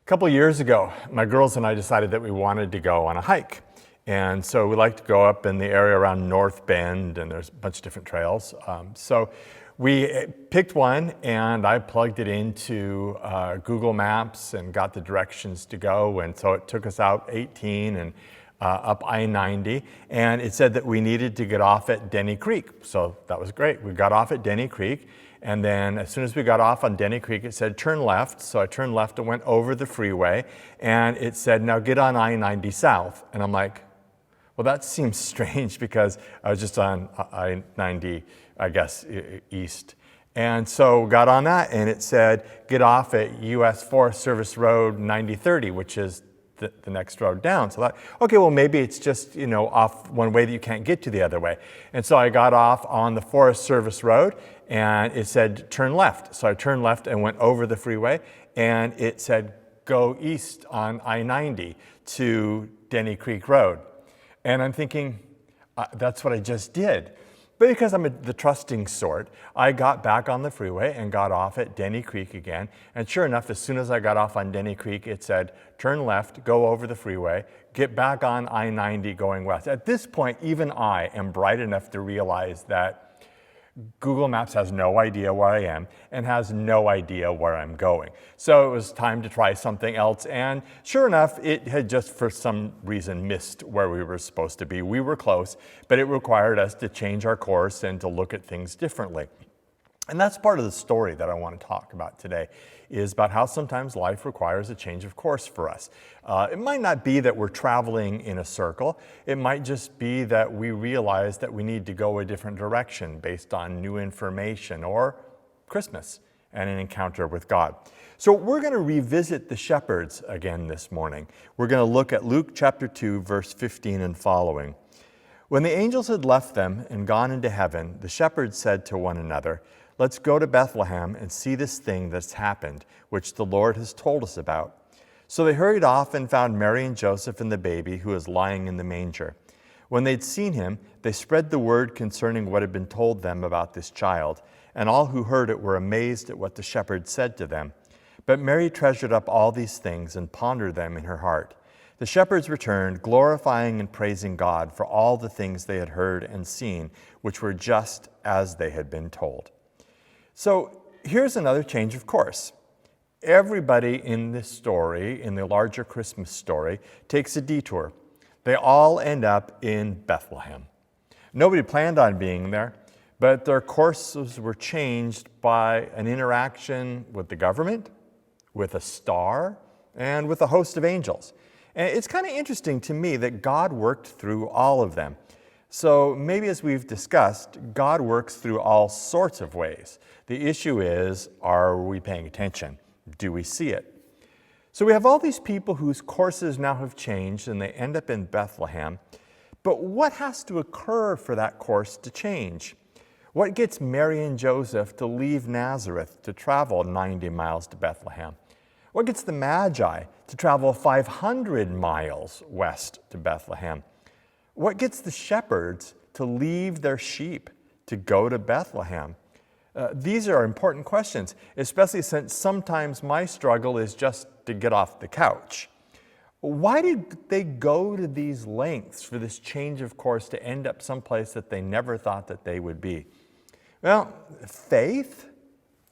couple of years ago, my girls and I decided that we wanted to go on a hike. And so we like to go up in the area around North Bend, and there's a bunch of different trails. So we picked one, and I plugged it into Google Maps and got the directions to go. And so it took us out 18 and up I-90, and it said that we needed to get off at Denny Creek. So that was great. We got off at Denny Creek, and then as soon as we got off on Denny Creek, it said turn left. So I turned left and went over the freeway, and it said, now get on I-90 south. And I'm like, well, that seems strange because I was just on I-90, I guess, east. And so got on that, and it said get off at U.S. Forest Service Road 9030, which is the next road down. So I thought, okay, well, maybe it's just, off one way that you can't get to the other way. And so I got off on the Forest Service Road, and it said turn left. So I turned left and went over the freeway, and it said go east on I-90 to Denny Creek Road. And I'm thinking, that's what I just did. But because I'm the trusting sort, I got back on the freeway and got off at Denny Creek again. And sure enough, as soon as I got off on Denny Creek, it said, turn left, go over the freeway, get back on I-90 going west. At this point, even I am bright enough to realize that Google Maps has no idea where I am and has no idea where I'm going. So it was time to try something else. And sure enough, it had just for some reason missed where we were supposed to be. We were close, but it required us to change our course and to look at things differently. And that's part of the story that I want to talk about today, is about how sometimes life requires a change of course for us. It might not be that we're traveling in a circle. It might just be that we realize that we need to go a different direction based on new information or Christmas and an encounter with God. So we're going to revisit the shepherds again this morning. We're going to look at Luke chapter 2, verse 15 and following. When the angels had left them and gone into heaven, the shepherds said to one another, let's go to Bethlehem and see this thing that's happened, which the Lord has told us about. So they hurried off and found Mary and Joseph and the baby who was lying in the manger. When they'd seen him, they spread the word concerning what had been told them about this child, and all who heard it were amazed at what the shepherds said to them. But Mary treasured up all these things and pondered them in her heart. The shepherds returned, glorifying and praising God for all the things they had heard and seen, which were just as they had been told. So here's another change of course. Everybody in this story, in the larger Christmas story, takes a detour. They all end up in Bethlehem. Nobody planned on being there, but their courses were changed by an interaction with the government, with a star, and with a host of angels. And it's kind of interesting to me that God worked through all of them. So maybe as we've discussed, God works through all sorts of ways. The issue is, are we paying attention? Do we see it? So we have all these people whose courses now have changed and they end up in Bethlehem. But what has to occur for that course to change? What gets Mary and Joseph to leave Nazareth to travel 90 miles to Bethlehem? What gets the Magi to travel 500 miles west to Bethlehem? What gets the shepherds to leave their sheep to go to Bethlehem? These are important questions, especially since sometimes my struggle is just to get off the couch. Why did they go to these lengths for this change of course to end up someplace that they never thought that they would be? Well, faith,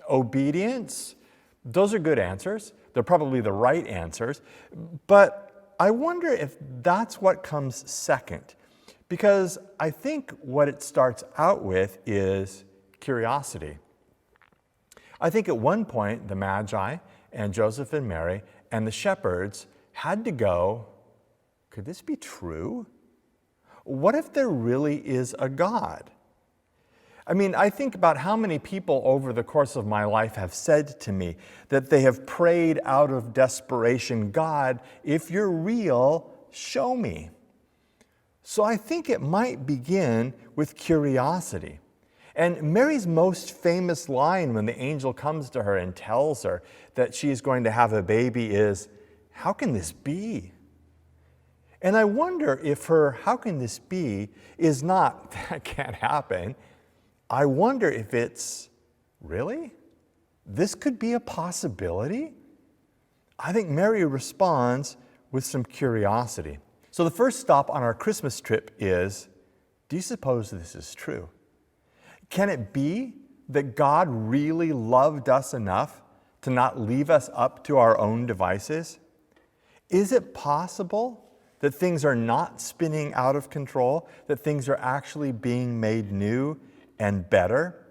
obedience, those are good answers. They're probably the right answers. But I wonder if that's what comes second. Because I think what it starts out with is curiosity. I think at one point the Magi and Joseph and Mary and the shepherds had to go, could this be true? What if there really is a God? I mean, I think about how many people over the course of my life have said to me that they have prayed out of desperation, God, if you're real, show me. So I think it might begin with curiosity. And Mary's most famous line when the angel comes to her and tells her that she's going to have a baby is, how can this be? And I wonder if her, how can this be, is not, that can't happen. I wonder if it's, really? This could be a possibility? I think Mary responds with some curiosity. So the first stop on our Christmas trip is, do you suppose this is true? Can it be that God really loved us enough to not leave us up to our own devices? Is it possible that things are not spinning out of control, that things are actually being made new and better?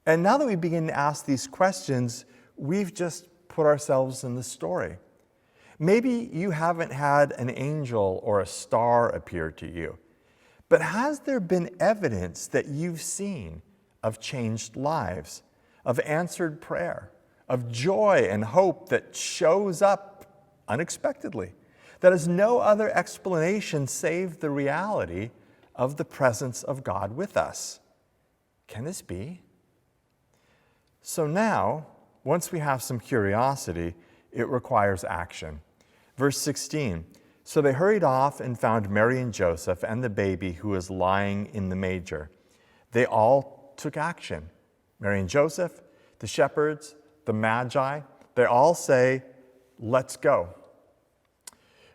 And now that we begin to ask these questions, we've just put ourselves in the story. Maybe you haven't had an angel or a star appear to you, but has there been evidence that you've seen of changed lives, of answered prayer, of joy and hope that shows up unexpectedly, that has no other explanation save the reality of the presence of God with us? Can this be? So now, once we have some curiosity, it requires action. Verse 16, so they hurried off and found Mary and Joseph and the baby who was lying in the manger. They all took action. Mary and Joseph, the shepherds, the magi, they all say, let's go.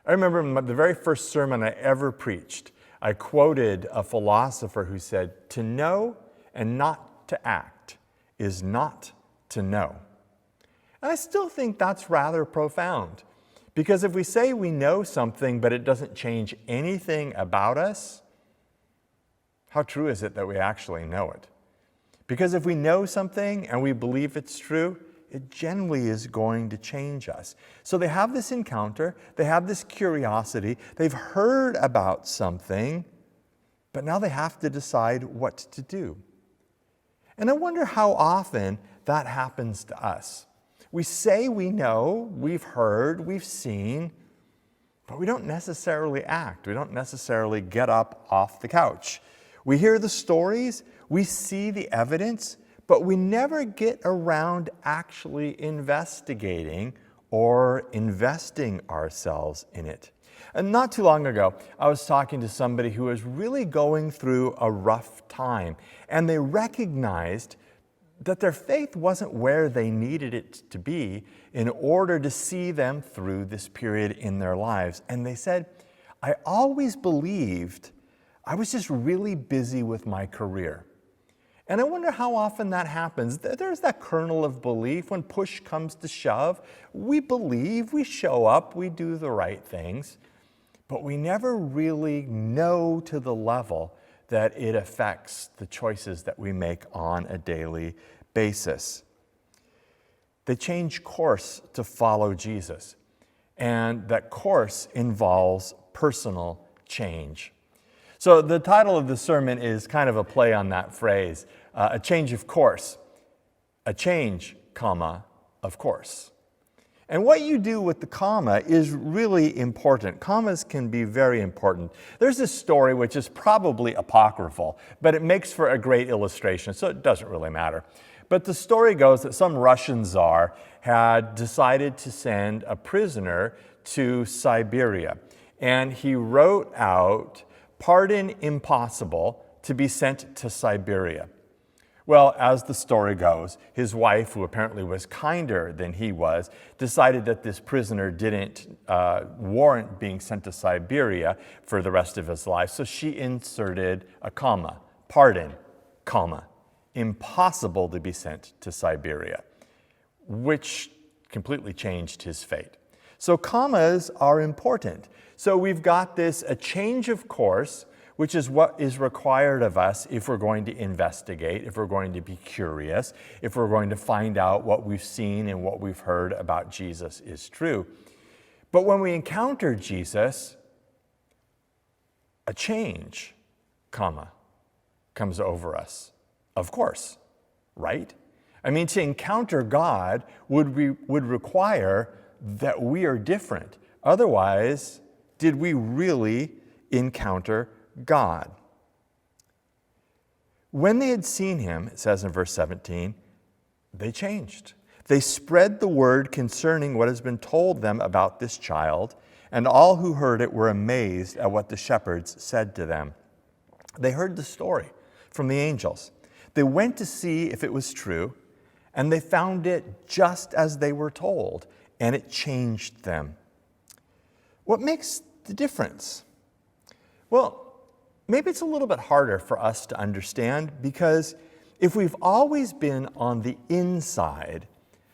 I remember the very first sermon I ever preached, I quoted a philosopher who said, to know and not to act is not to know. And I still think that's rather profound, because if we say we know something but it doesn't change anything about us, how true is it that we actually know it? Because if we know something and we believe it's true, it generally is going to change us. So they have this encounter, they have this curiosity, they've heard about something, but now they have to decide what to do. And I wonder how often that happens to us. We say we know, we've heard, we've seen, but we don't necessarily act. We don't necessarily get up off the couch. We hear the stories, we see the evidence, but we never get around actually investigating or investing ourselves in it. And not too long ago, I was talking to somebody who was really going through a rough time, and they recognized that their faith wasn't where they needed it to be in order to see them through this period in their lives. And they said, I always believed I was just really busy with my career. And I wonder how often that happens. There's that kernel of belief when push comes to shove. We believe, we show up, we do the right things, but we never really know to the level that it affects the choices that we make on a daily basis. They change course to follow Jesus, and that course involves personal change. So the title of the sermon is kind of a play on that phrase, a change of course, a change, comma, of course. And what you do with the comma is really important. Commas can be very important. There's this story which is probably apocryphal, but it makes for a great illustration, so it doesn't really matter. But the story goes that some Russian czar had decided to send a prisoner to Siberia, and he wrote out, "Pardon impossible, to be sent to Siberia." Well, as the story goes, his wife, who apparently was kinder than he was, decided that this prisoner didn't warrant being sent to Siberia for the rest of his life, so she inserted a comma, pardon, comma, impossible to be sent to Siberia, which completely changed his fate. So commas are important. So we've got this, a change of course, which is what is required of us if we're going to investigate, if we're going to be curious, if we're going to find out what we've seen and what we've heard about Jesus is true. But when we encounter Jesus, a change, comma, comes over us. Of course, right? I mean, to encounter God would require that we are different. Otherwise, did we really encounter God? When they had seen him, it says in verse 17, they changed. They spread the word concerning what has been told them about this child, and all who heard it were amazed at what the shepherds said to them. They heard the story from the angels. They went to see if it was true, and they found it just as they were told, and it changed them. What makes the difference? Well, maybe it's a little bit harder for us to understand because if we've always been on the inside,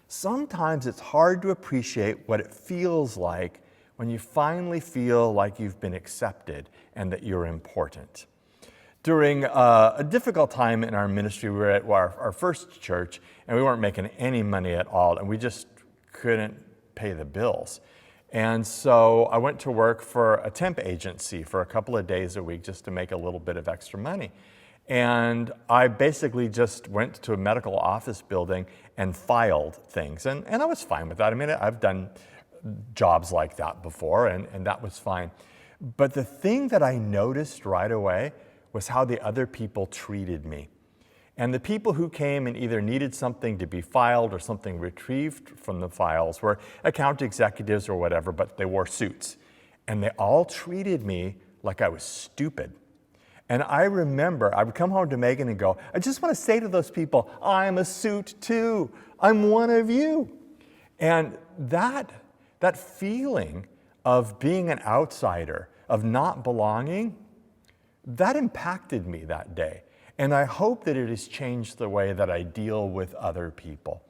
sometimes it's hard to appreciate what it feels like when you finally feel like you've been accepted and that you're important. During a difficult time in our ministry, we were at our first church and we weren't making any money at all and we just couldn't pay the bills. And so I went to work for a temp agency for a couple of days a week just to make a little bit of extra money. And I basically just went to a medical office building and filed things. And I was fine with that. I mean, I've done jobs like that before, and that was fine. But the thing that I noticed right away was how the other people treated me. And the people who came and either needed something to be filed or something retrieved from the files were account executives or whatever, but they wore suits. And they all treated me like I was stupid. And I remember I would come home to Megan and go, I just want to say to those people, I'm a suit too. I'm one of you. And that feeling of being an outsider, of not belonging, that impacted me that day. And I hope that it has changed the way that I deal with other people.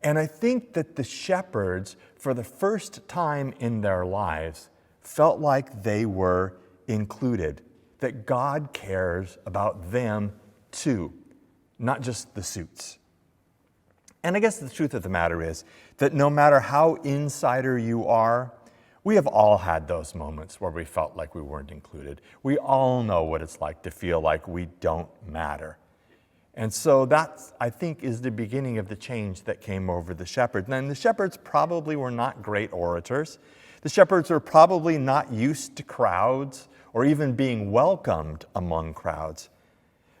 And I think that the shepherds, for the first time in their lives, felt like they were included, that God cares about them too, not just the suits. And I guess the truth of the matter is that no matter how insider you are, we have all had those moments where we felt like we weren't included. We all know what it's like to feel like we don't matter. And so that, I think, is the beginning of the change that came over the shepherds. And the shepherds probably were not great orators. The shepherds were probably not used to crowds or even being welcomed among crowds.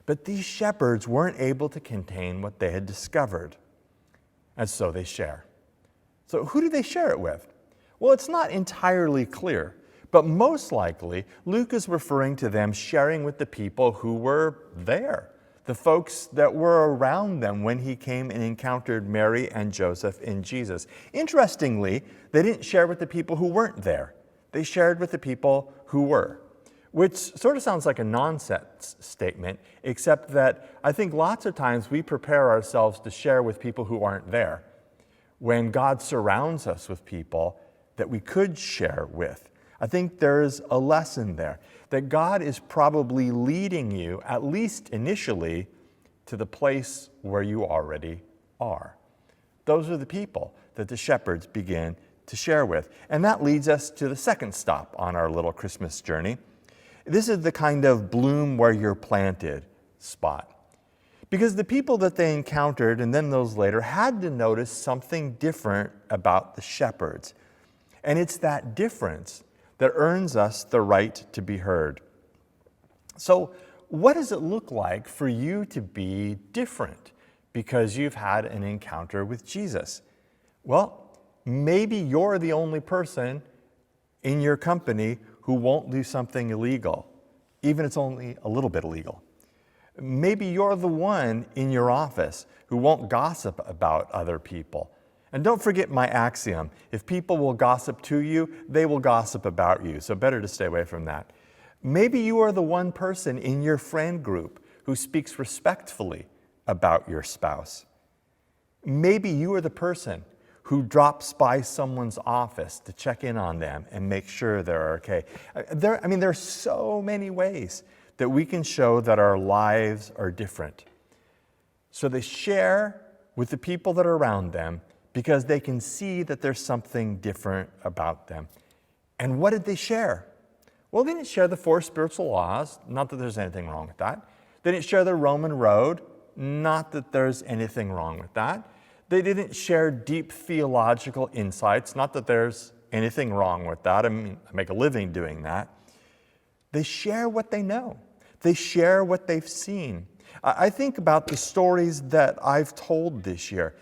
But these shepherds weren't able to contain what they had discovered. And so they share. So who do they share it with? Well, it's not entirely clear, but most likely Luke is referring to them sharing with the people who were there, the folks that were around them when he came and encountered Mary and Joseph and Jesus. Interestingly, they didn't share with the people who weren't there. They shared with the people who were, which sort of sounds like a nonsense statement, except that I think lots of times we prepare ourselves to share with people who aren't there, when God surrounds us with people that we could share with. I think there's a lesson there, that God is probably leading you, at least initially, to the place where you already are. Those are the people that the shepherds begin to share with. And that leads us to the second stop on our little Christmas journey. This is the kind of bloom where you're planted spot. Because the people that they encountered, and then those later, had to notice something different about the shepherds. And it's that difference that earns us the right to be heard. So what does it look like for you to be different because you've had an encounter with Jesus? Well, maybe you're the only person in your company who won't do something illegal, even if it's only a little bit illegal. Maybe you're the one in your office who won't gossip about other people. And don't forget my axiom, if people will gossip to you, they will gossip about you, so better to stay away from that. Maybe you are the one person in your friend group who speaks respectfully about your spouse. Maybe you are the person who drops by someone's office to check in on them and make sure they're okay. There are so many ways that we can show that our lives are different. So they share with the people that are around them because they can see that there's something different about them. And what did they share? Well, they didn't share the 4 spiritual laws, not that there's anything wrong with that. They didn't share the Roman road, not that there's anything wrong with that. They didn't share deep theological insights, not that there's anything wrong with that. I mean, I make a living doing that. They share what they know. They share what they've seen. I think about the stories that I've told this year.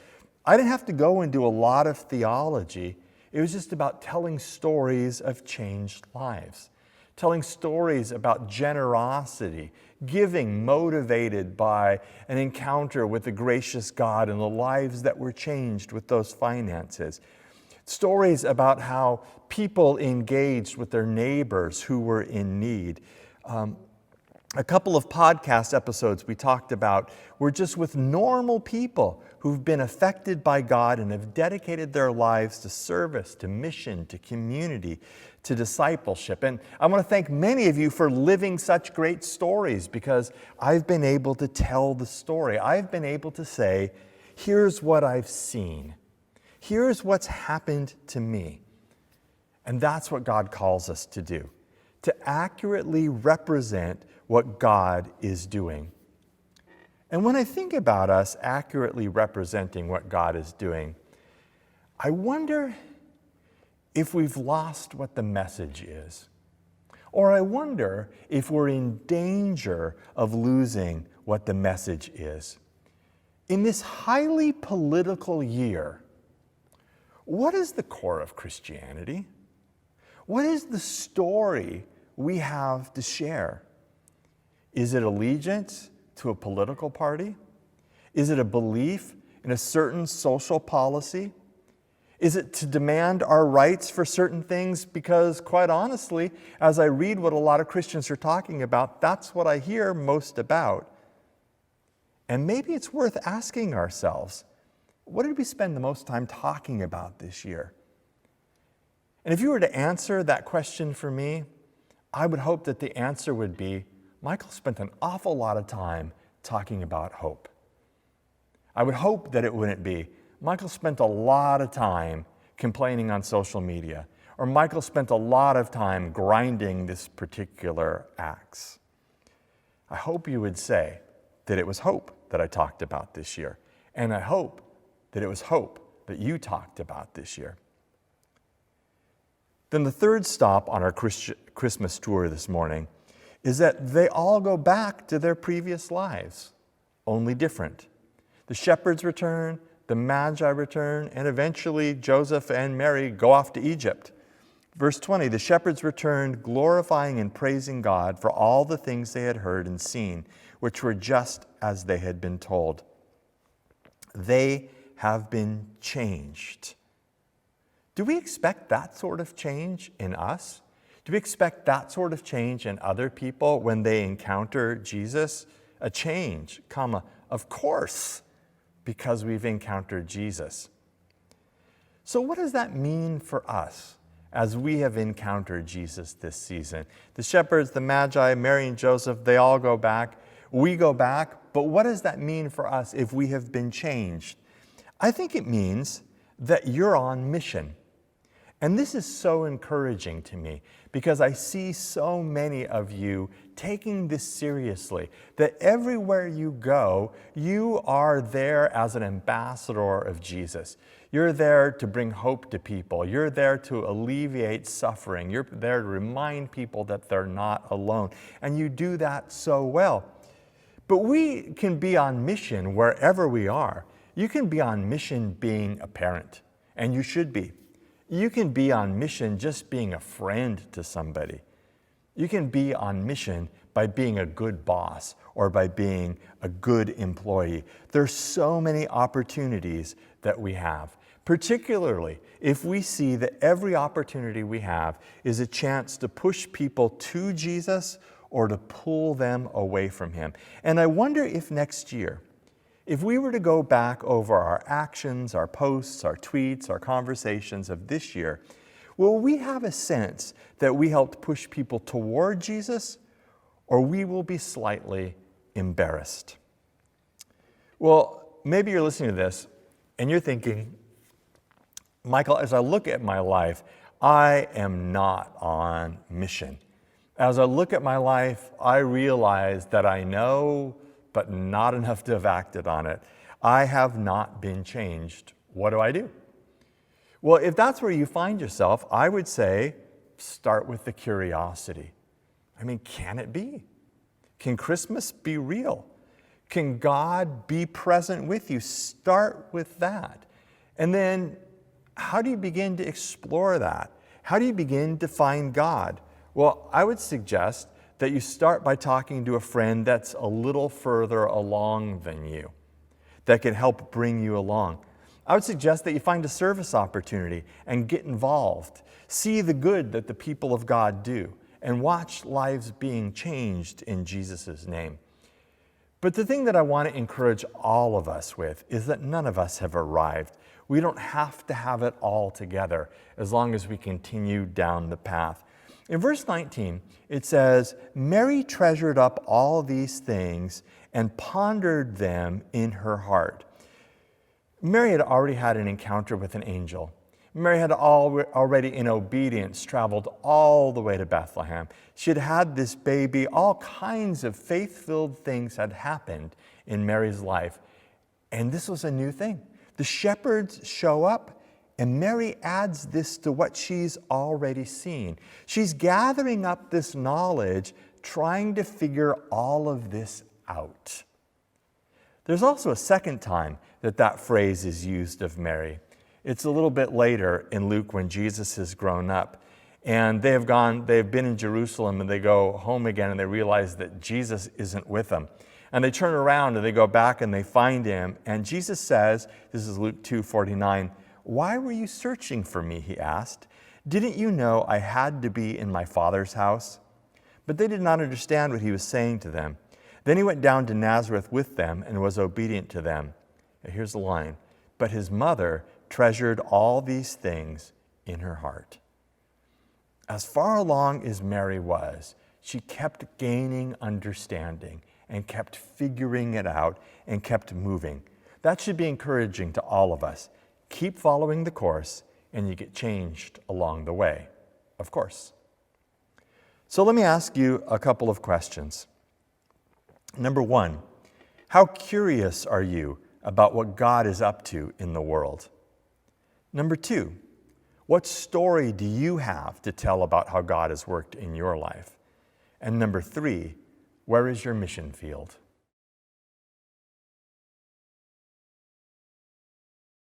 I didn't have to go and do a lot of theology. It was just about telling stories of changed lives, telling stories about generosity, giving motivated by an encounter with the gracious God and the lives that were changed with those finances. Stories about how people engaged with their neighbors who were in need. A couple of podcast episodes we talked about were just with normal people who've been affected by God and have dedicated their lives to service, to mission, to community, to discipleship. And I want to thank many of you for living such great stories, because I've been able to tell the story. I've been able to say, here's what I've seen. Here's what's happened to me. And that's what God calls us to do, to accurately represent what God is doing. And when I think about us accurately representing what God is doing, I wonder if we've lost what the message is. Or I wonder if we're in danger of losing what the message is. In this highly political year, what is the core of Christianity? What is the story we have to share? Is it allegiance to a political party? Is it a belief in a certain social policy? Is it to demand our rights for certain things? Because quite honestly, as I read what a lot of Christians are talking about, that's what I hear most about. And maybe it's worth asking ourselves, what did we spend the most time talking about this year? And if you were to answer that question for me, I would hope that the answer would be, Michael spent an awful lot of time talking about hope. I would hope that it wouldn't be, Michael spent a lot of time complaining on social media, or Michael spent a lot of time grinding this particular axe. I hope you would say that it was hope that I talked about this year, and I hope that it was hope that you talked about this year. Then the third stop on our Christmas tour this morning is that they all go back to their previous lives, only different. The shepherds return, the Magi return, and eventually Joseph and Mary go off to Egypt. Verse 20, the shepherds returned, glorifying and praising God for all the things they had heard and seen, which were just as they had been told. They have been changed. Do we expect that sort of change in us? Do we expect that sort of change in other people when they encounter Jesus? A change, of course, because we've encountered Jesus. So what does that mean for us as we have encountered Jesus this season? The shepherds, the Magi, Mary and Joseph, they all go back. We go back, but what does that mean for us if we have been changed? I think it means that you're on mission. And this is so encouraging to me because I see so many of you taking this seriously, that everywhere you go, you are there as an ambassador of Jesus. You're there to bring hope to people. You're there to alleviate suffering. You're there to remind people that they're not alone. And you do that so well. But we can be on mission wherever we are. You can be on mission being a parent, and you should be. You can be on mission just being a friend to somebody. You can be on mission by being a good boss or by being a good employee. There's so many opportunities that we have, particularly if we see that every opportunity we have is a chance to push people to Jesus or to pull them away from Him. And I wonder if next year, if we were to go back over our actions, our posts, our tweets, our conversations of this year, will we have a sense that we helped push people toward Jesus, or we will be slightly embarrassed? Well, maybe you're listening to this and you're thinking, Michael, as I look at my life, I am not on mission. As I look at my life, I realize that I know, but not enough to have acted on it. I have not been changed. What do I do? Well, if that's where you find yourself, I would say start with the curiosity. I mean, can it be? Can Christmas be real? Can God be present with you? Start with that. And then how do you begin to explore that? How do you begin to find God? Well, I would suggest that you start by talking to a friend that's a little further along than you, that can help bring you along. I would suggest that you find a service opportunity and get involved. See the good that the people of God do and watch lives being changed in Jesus' name. But the thing that I want to encourage all of us with is that none of us have arrived. We don't have to have it all together as long as we continue down the path. In verse 19, it says, Mary treasured up all these things and pondered them in her heart. Mary had already had an encounter with an angel. Mary had already, in obedience, traveled all the way to Bethlehem. She had had this baby. All kinds of faith-filled things had happened in Mary's life. And this was a new thing. The shepherds show up, and Mary adds this to what she's already seen. She's gathering up this knowledge, trying to figure all of this out. There's also a second time that phrase is used of Mary. It's a little bit later in Luke when Jesus has grown up. And they've been in Jerusalem, and they go home again, and they realize that Jesus isn't with them. And they turn around and they go back and they find him. And Jesus says, this is Luke 2:49, "Why were you searching for me?" he asked. "Didn't you know I had to be in my Father's house?" But they did not understand what he was saying to them. Then he went down to Nazareth with them and was obedient to them. Now here's the line. But his mother treasured all these things in her heart. As far along as Mary was, she kept gaining understanding and kept figuring it out and kept moving. That should be encouraging to all of us. Keep following the course and you get changed along the way, of course. So let me ask you a couple of questions. Number one, how curious are you about what God is up to in the world? Number two, what story do you have to tell about how God has worked in your life? And number three, where is your mission field?